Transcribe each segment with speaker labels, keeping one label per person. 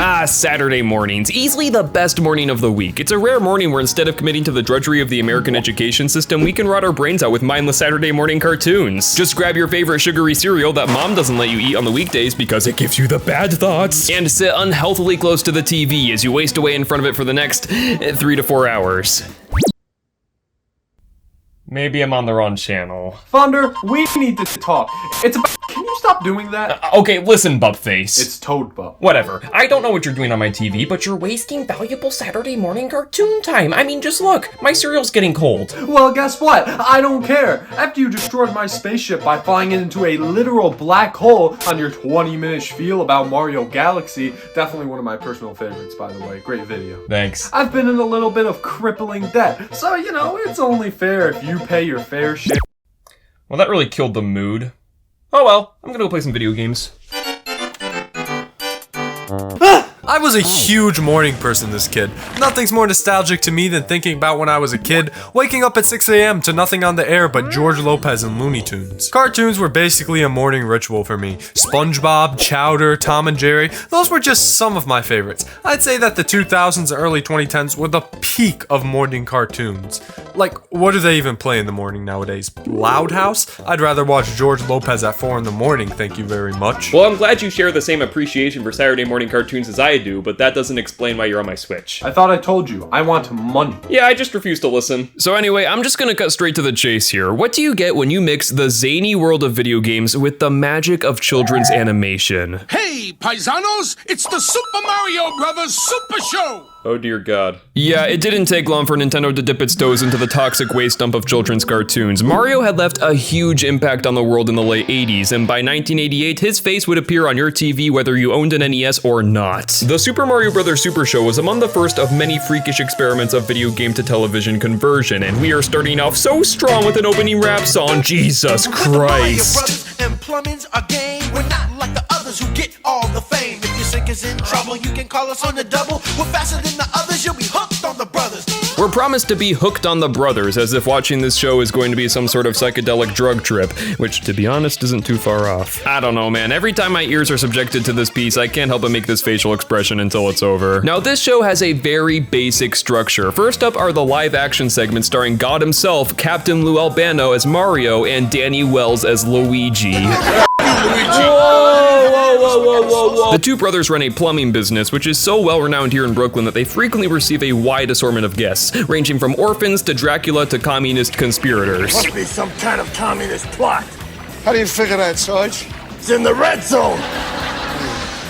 Speaker 1: Saturday mornings, easily the best morning of the week. It's a rare morning where instead of committing to the drudgery of the American education system, we can rot our brains out with mindless Saturday morning cartoons. Just grab your favorite sugary cereal that mom doesn't let you eat on the weekdays because it gives you the bad thoughts, and sit unhealthily close to the TV as you waste away in front of it for the next 3 to 4 hours. Maybe I'm on the wrong channel.
Speaker 2: Fonder, we need to talk. It's about... Can you stop doing that?
Speaker 1: Okay, listen, Bubface.
Speaker 2: It's ToadBup.
Speaker 1: Whatever. I don't know what you're doing on my TV, but you're wasting valuable Saturday morning cartoon time. I mean, just look. My cereal's getting cold.
Speaker 2: Well, guess what? I don't care. After you destroyed my spaceship by flying into a literal black hole on your 20-minute spiel about Mario Galaxy, definitely one of my personal favorites, by the way. Great video.
Speaker 1: Thanks.
Speaker 2: I've been in a little bit of crippling debt, so, you know, it's only fair if you pay your fair share.
Speaker 1: Well, that really killed the mood. Oh well, I'm gonna go play some video games.
Speaker 3: I was a huge morning person as a kid. Nothing's more nostalgic to me than thinking about when I was a kid, waking up at 6 a.m. to nothing on the air but George Lopez and Looney Tunes. Cartoons were basically a morning ritual for me. SpongeBob, Chowder, Tom and Jerry, those were just some of my favorites. I'd say that the 2000s and early 2010s were the peak of morning cartoons. Like, what do they even play in the morning nowadays? Loud House? I'd rather watch George Lopez at 4 in the morning, thank you very much.
Speaker 1: Well, I'm glad you share the same appreciation for Saturday morning cartoons as I do, but that doesn't explain why you're on my Switch.
Speaker 2: I thought I told you, I want money.
Speaker 1: Yeah, I just refuse to listen. So anyway, I'm just gonna cut straight to the chase here. What do you get when you mix the zany world of video games with the magic of children's animation?
Speaker 4: Hey, paisanos, it's the Super Mario Brothers Super Show!
Speaker 1: Oh dear God. Yeah, it didn't take long for Nintendo to dip its toes into the toxic waste dump of children's cartoons. Mario had left a huge impact on the world in the late 80s, and by 1988, his face would appear on your TV whether you owned an NES or not. The Super Mario Bros. Super Show was among the first of many freakish experiments of video game to television conversion, and we are starting off so strong with an opening rap song, Jesus Christ.
Speaker 5: And plumbing's a game. We're not like the others who get all the fame. If your sink is in trouble, you can call us on the double. We're faster than the others, you'll be hooked on the brothers.
Speaker 1: We're promised to be hooked on the brothers, as if watching this show is going to be some sort of psychedelic drug trip, which, to be honest, isn't too far off. I don't know, man. Every time my ears are subjected to this piece, I can't help but make this facial expression until it's over. Now, this show has a very basic structure. First up are the live-action segments starring God himself, Captain Lou Albano as Mario, and Danny Wells as Luigi. Whoa. The two brothers run a plumbing business, which is so well renowned here in Brooklyn that they frequently receive a wide assortment of guests, ranging from orphans to Dracula to communist conspirators.
Speaker 5: Must be some kind of communist plot. How do you figure that, Sarge? It's in the red zone.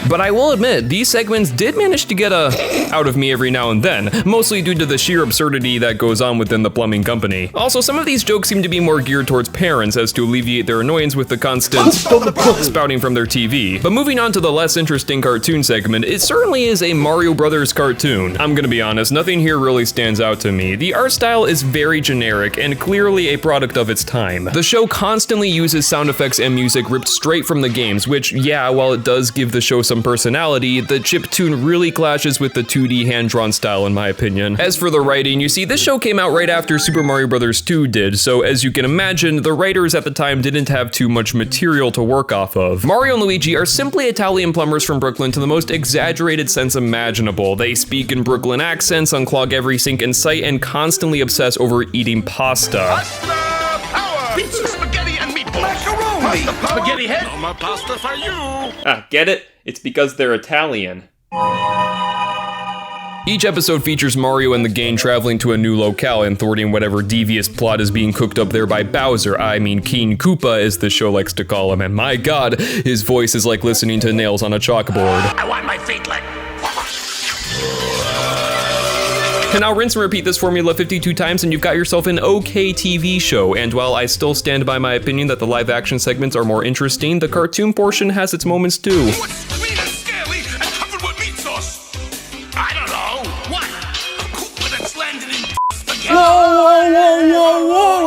Speaker 1: But I will admit, these segments did manage to get out of me every now and then, mostly due to the sheer absurdity that goes on within the plumbing company. Also, some of these jokes seem to be more geared towards parents as to alleviate their annoyance with the constant spouting from their TV. But moving on to the less interesting cartoon segment, it certainly is a Mario Brothers cartoon. I'm gonna be honest, nothing here really stands out to me. The art style is very generic and clearly a product of its time. The show constantly uses sound effects and music ripped straight from the games, which, yeah, while it does give the show some personality, the chiptune really clashes with the 2D hand-drawn style in my opinion. As for the writing, you see, this show came out right after Super Mario Bros. 2 did, so as you can imagine, the writers at the time didn't have too much material to work off of. Mario and Luigi are simply Italian plumbers from Brooklyn to the most exaggerated sense imaginable. They speak in Brooklyn accents, unclog every sink in sight, and constantly obsess over eating pasta.
Speaker 4: Pasta power! Pizza, spaghetti, and meatballs. Macaroni! Pasta, spaghetti head! No more pasta for you!
Speaker 1: Get it? It's because they're Italian. Each episode features Mario and the gang traveling to a new locale and thwarting whatever devious plot is being cooked up there by Bowser. I mean King Koopa, as the show likes to call him, and my god, his voice is like listening to nails on a chalkboard.
Speaker 5: I want my feet licked.
Speaker 1: And now rinse and repeat this formula 52 times and you've got yourself an okay TV show. And while I still stand by my opinion that the live action segments are more interesting, the cartoon portion has its moments too.
Speaker 4: What's green and scaly and covered with meat sauce? I don't know. What? A Koopa that's landed in spaghetti?
Speaker 3: Whoa.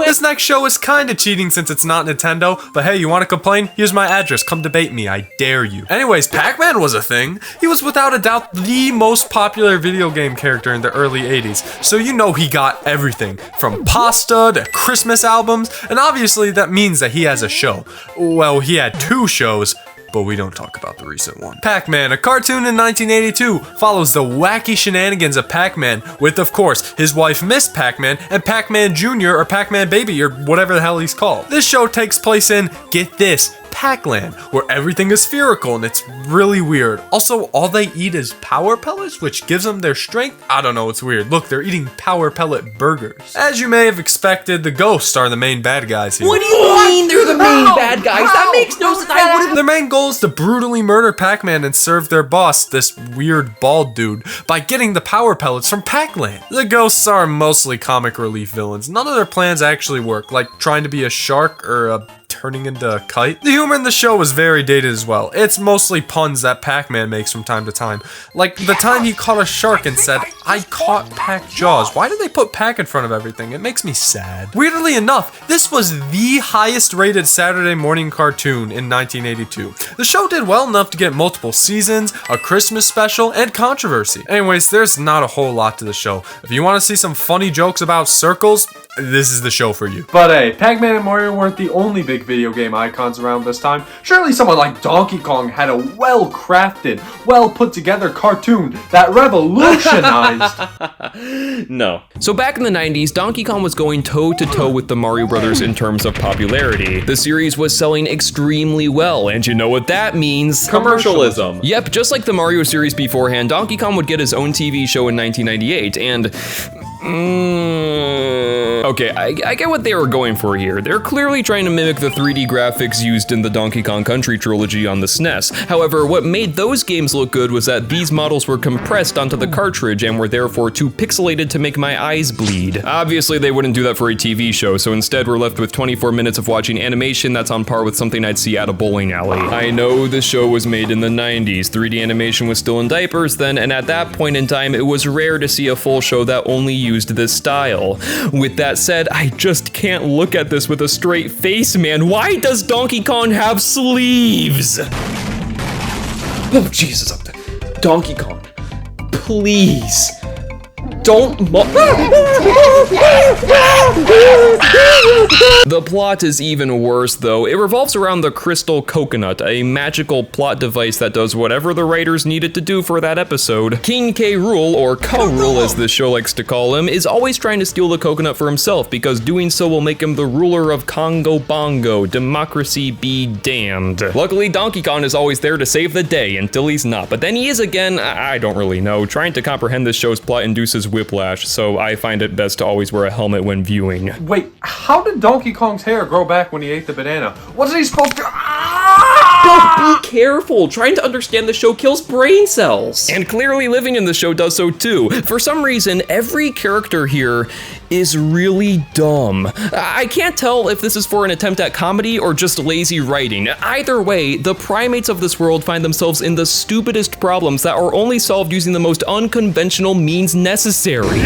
Speaker 3: This next show is kinda cheating since it's not Nintendo, but hey, you wanna complain? Here's my address, come debate me, I dare you. Anyways, Pac-Man was a thing. He was without a doubt the most popular video game character in the early 80s, so you know he got everything, from pasta to Christmas albums, and obviously that means that he has a show. Well, he had two shows, but we don't talk about the recent one. Pac-Man, a cartoon in 1982, follows the wacky shenanigans of Pac-Man with, of course, his wife Miss Pac-Man and Pac-Man Jr. or Pac-Man Baby or whatever the hell he's called. This show takes place in, get this, Pac-Land, where everything is spherical and it's really weird. Also, all they eat is power pellets, which gives them their strength. I don't know, it's weird. Look, they're eating power pellet burgers. As you may have expected, the ghosts are the main bad guys here.
Speaker 1: What do you mean they're the main bad guys? That makes no sense.
Speaker 3: Their main goal is to brutally murder Pac-Man and serve their boss, this weird bald dude, by getting the power pellets from Pac-Land. The ghosts are mostly comic relief villains. None of their plans actually work, like trying to be a shark or a turning into a kite. The humor in the show is very dated as well. It's mostly puns that Pac-Man makes from time to time. Like the time he caught a shark and said, "I caught Pac Jaws." Why did they put Pac in front of everything? It makes me sad. Weirdly enough, this was the highest rated Saturday morning cartoon in 1982. The show did well enough to get multiple seasons, a Christmas special, and controversy. Anyways, there's not a whole lot to the show. If you want to see some funny jokes about circles, this is the show for you.
Speaker 2: But hey, Pac-Man and Mario weren't the only big video game icons around this time. Surely someone like Donkey Kong had a well-crafted, well-put-together cartoon that revolutionized.
Speaker 1: No. So back in the 90s, Donkey Kong was going toe-to-toe with the Mario Brothers in terms of popularity. The series was selling extremely well, and you know what that means?
Speaker 2: Commercialism.
Speaker 1: Yep, just like the Mario series beforehand, Donkey Kong would get his own TV show in 1998, and okay, I get what they were going for here. They're clearly trying to mimic the 3D graphics used in the Donkey Kong Country trilogy on the SNES. However, what made those games look good was that these models were compressed onto the cartridge and were therefore too pixelated to make my eyes bleed. Obviously, they wouldn't do that for a TV show, so instead we're left with 24 minutes of watching animation that's on par with something I'd see at a bowling alley. I know the show was made in the 90s. 3D animation was still in diapers then, and at that point in time, it was rare to see a full show that only used this style. With that said, I just can't look at this with a straight face, man. Why does Donkey Kong have sleeves? Oh, Jesus, Donkey Kong, please. Don't The plot is even worse, though. It revolves around the Crystal Coconut, a magical plot device that does whatever the writers needed to do for that episode. King K. Rool, or K-Rool as this show likes to call him, is always trying to steal the coconut for himself because doing so will make him the ruler of Congo Bongo. Democracy be damned. Luckily, Donkey Kong is always there to save the day until he's not, but then he is again. I don't really know. Trying to comprehend this show's plot induces whiplash, so I find it best to always wear a helmet when viewing.
Speaker 2: Wait, how did Donkey Kong's hair grow back when he ate the banana? Wasn't he supposed to...
Speaker 1: Don't be careful. Trying to understand the show kills brain cells. And clearly living in the show does so too. For some reason, every character here is really dumb. I can't tell if this is for an attempt at comedy or just lazy writing. Either way, the primates of this world find themselves in the stupidest problems that are only solved using the most unconventional means necessary.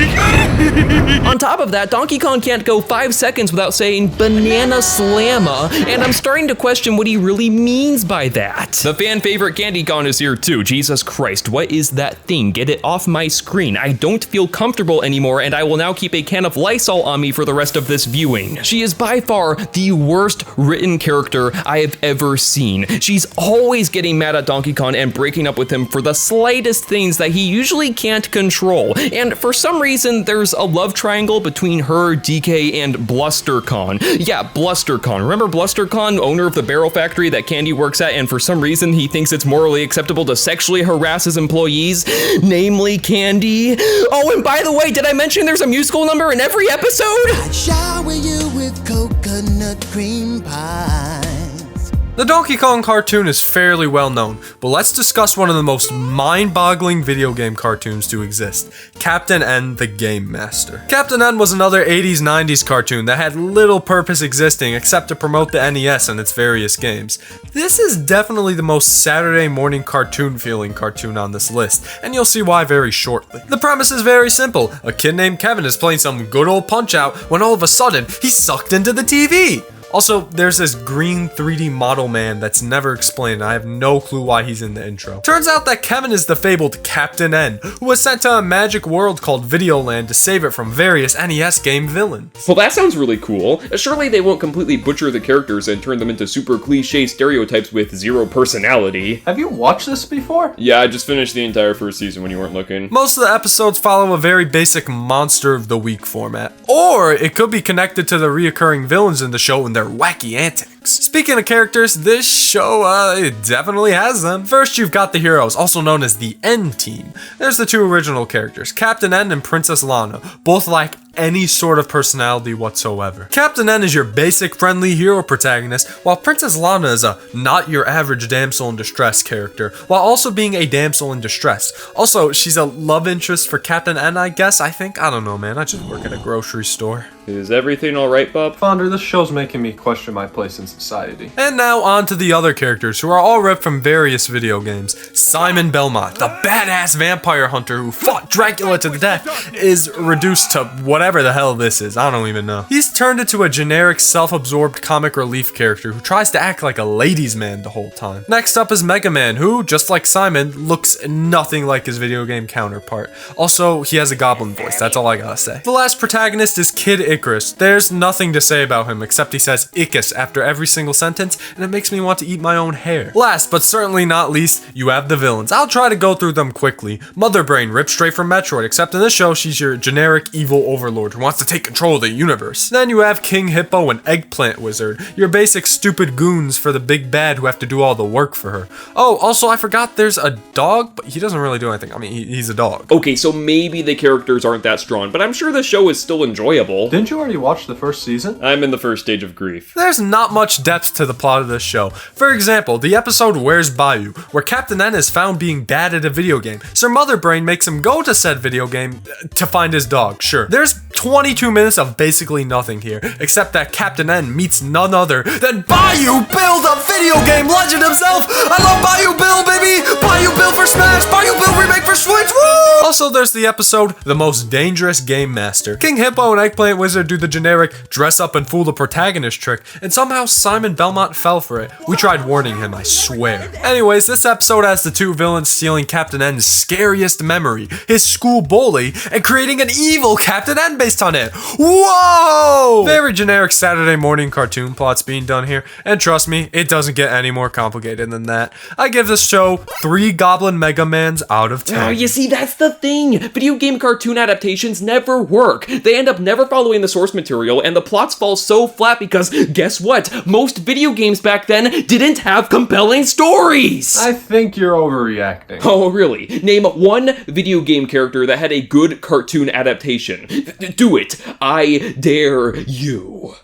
Speaker 1: On top of that, Donkey Kong can't go 5 seconds without saying banana slamma, and I'm starting to question what he really means by that. The fan favorite Candy Kong is here too. Jesus Christ, what is that thing? Get it off my screen. I don't feel comfortable anymore, and I will now keep a can of Lysol on me for the rest of this viewing. She is by far the worst written character I have ever seen. She's always getting mad at Donkey Kong and breaking up with him for the slightest things that he usually can't control. And for some reason, there's a love triangle between her, DK, and Bluster Kong. Yeah, Bluster Kong. Remember Bluster Kong, owner of the barrel factory that Candy works at, and for some reason he thinks it's morally acceptable to sexually harass his employees, namely Candy. Oh, and by the way, did I mention there's a musical number in every episode?
Speaker 5: I'd shower you with coconut cream pies.
Speaker 3: The Donkey Kong cartoon is fairly well known, but let's discuss one of the most mind-boggling video game cartoons to exist, Captain N the Game Master. Captain N was another 80s 90s cartoon that had little purpose existing except to promote the NES and its various games. This is definitely the most Saturday morning cartoon feeling cartoon on this list, and you'll see why very shortly. The premise is very simple. A kid named Kevin is playing some good old Punch-Out when all of a sudden he's sucked into the TV. Also, there's this green 3D model man that's never explained. I have no clue why he's in the intro. Turns out that Kevin is the fabled Captain N, who was sent to a magic world called Videoland to save it from various NES game villains.
Speaker 1: Well, that sounds really cool. Surely they won't completely butcher the characters and turn them into super cliche stereotypes with zero personality.
Speaker 2: Have you watched this before?
Speaker 1: Yeah, I just finished the entire first season when you weren't looking.
Speaker 3: Most of the episodes follow a very basic Monster of the Week format, or it could be connected to the reoccurring villains in the show and their wacky antics. Speaking of characters, this show it definitely has them. First, you've got the heroes, also known as the N Team. There's the two original characters, Captain N and Princess Lana, both lack any sort of personality whatsoever. Captain N is your basic friendly hero protagonist, while Princess Lana is a not your average damsel in distress character, while also being a damsel in distress. Also, she's a love interest for Captain N, I guess, I think. I don't know, man. I just work at a grocery store.
Speaker 1: Is everything alright, Bob?
Speaker 2: Fonder, this show's making me question my place in society.
Speaker 3: And now on to the other characters who are all ripped from various video games. Simon Belmont, the badass vampire hunter who fought Dracula to the death, is reduced to whatever the hell this is. I don't even know. He's turned into a generic self-absorbed comic relief character who tries to act like a ladies' man the whole time. Next up is Mega Man, who, just like Simon, looks nothing like his video game counterpart. Also, he has a goblin voice, that's all I gotta say. The last protagonist is Kid Icarus. There's nothing to say about him except he says Icus after every single sentence, and it makes me want to eat my own hair. Last, but certainly not least, you have the villains. I'll try to go through them quickly. Mother Brain, ripped straight from Metroid, except in this show, she's your generic evil overlord who wants to take control of the universe. Then you have King Hippo and Eggplant Wizard, your basic stupid goons for the big bad who have to do all the work for her. Oh, also I forgot there's a dog, but he doesn't really do anything. I mean, he's a dog.
Speaker 1: Okay, so maybe the characters aren't that strong, but I'm sure the show is still enjoyable.
Speaker 2: Didn't you already watch the first season?
Speaker 1: I'm in the first stage of grief.
Speaker 3: There's not much depth to the plot of this show. For example, the episode Where's Bayou, where Captain N is found being bad at a video game. Sir Mother Brain makes him go to said video game to find his dog, sure. There's 22 minutes of basically nothing here, except that Captain N meets none other than Bayou Bill, the video game legend himself! I love Bayou Bill, baby! Bayou Bill for Smash! Bayou Bill remake for Switch! Woo! Also, there's the episode The Most Dangerous Game Master. King Hippo and Eggplant Wizard do the generic dress up and fool the protagonist trick, and somehow Simon Belmont fell for it. We tried warning him, I swear. Anyways, this episode has the two villains stealing Captain N's scariest memory, his school bully, and creating an evil Captain N based on it. Whoa! Very generic Saturday morning cartoon plots being done here, and trust me, it doesn't get any more complicated than that. I give this show 3 Goblin Mega Mans out of 10.
Speaker 1: Oh, you see, that's the thing. Video game cartoon adaptations never work. They end up never following the source material, and the plots fall so flat because, guess what? Most video games back then didn't have compelling stories.
Speaker 2: I think you're overreacting.
Speaker 1: Oh, really? Name one video game character that had a good cartoon adaptation. Do it. I dare you.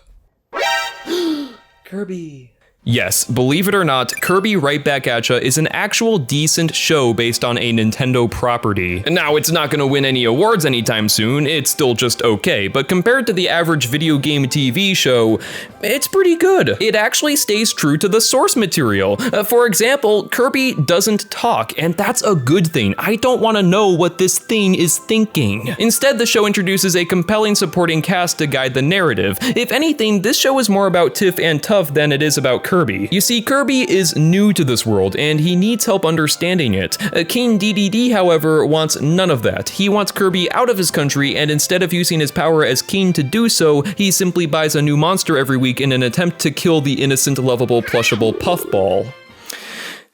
Speaker 1: Kirby. Yes, believe it or not, Kirby Right Back Atcha is an actual decent show based on a Nintendo property. Now, it's not gonna win any awards anytime soon, it's still just okay, but compared to the average video game TV show, it's pretty good. It actually stays true to the source material. For example, Kirby doesn't talk, and that's a good thing. I don't want to know what this thing is thinking. Instead, the show introduces a compelling supporting cast to guide the narrative. If anything, this show is more about Tiff and Tuff than it is about Kirby. You see, Kirby is new to this world, and he needs help understanding it. King DDD, however, wants none of that. He wants Kirby out of his country, and instead of using his power as king to do so, he simply buys a new monster every week in an attempt to kill the innocent, lovable, plushable puffball.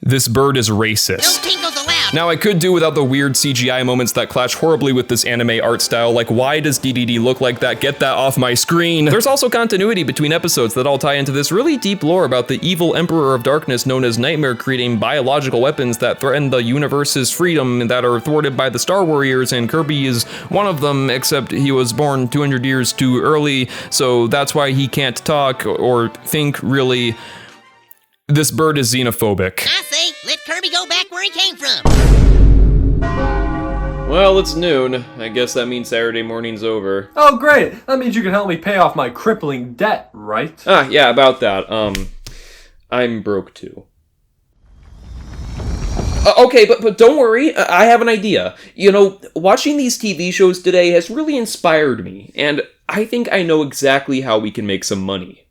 Speaker 1: This bird is racist.
Speaker 6: No tingles allowed.
Speaker 1: Now, I could do without the weird CGI moments that clash horribly with this anime art style, like why does DDD look like that? Get that off my screen! There's also continuity between episodes that all tie into this really deep lore about the evil Emperor of Darkness known as Nightmare creating biological weapons that threaten the universe's freedom and that are thwarted by the Star Warriors, and Kirby is one of them, except he was born 200 years too early, so that's why he can't talk or think, really. This bird is xenophobic.
Speaker 6: I say, let Kirby go back where he came from.
Speaker 1: Well, it's noon. I guess that means Saturday morning's over.
Speaker 2: Oh, great! That means you can help me pay off my crippling debt, right?
Speaker 1: Yeah, about that. I'm broke too. Okay, but don't worry, I have an idea. You know, watching these TV shows today has really inspired me, and I think I know exactly how we can make some money.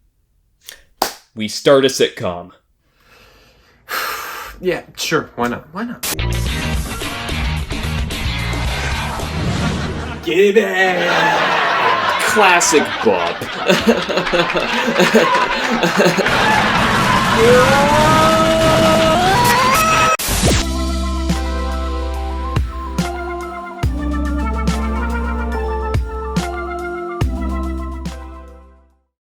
Speaker 1: We start a sitcom.
Speaker 2: Yeah, sure. Why not? Why not? Get it!
Speaker 1: Classic Bob.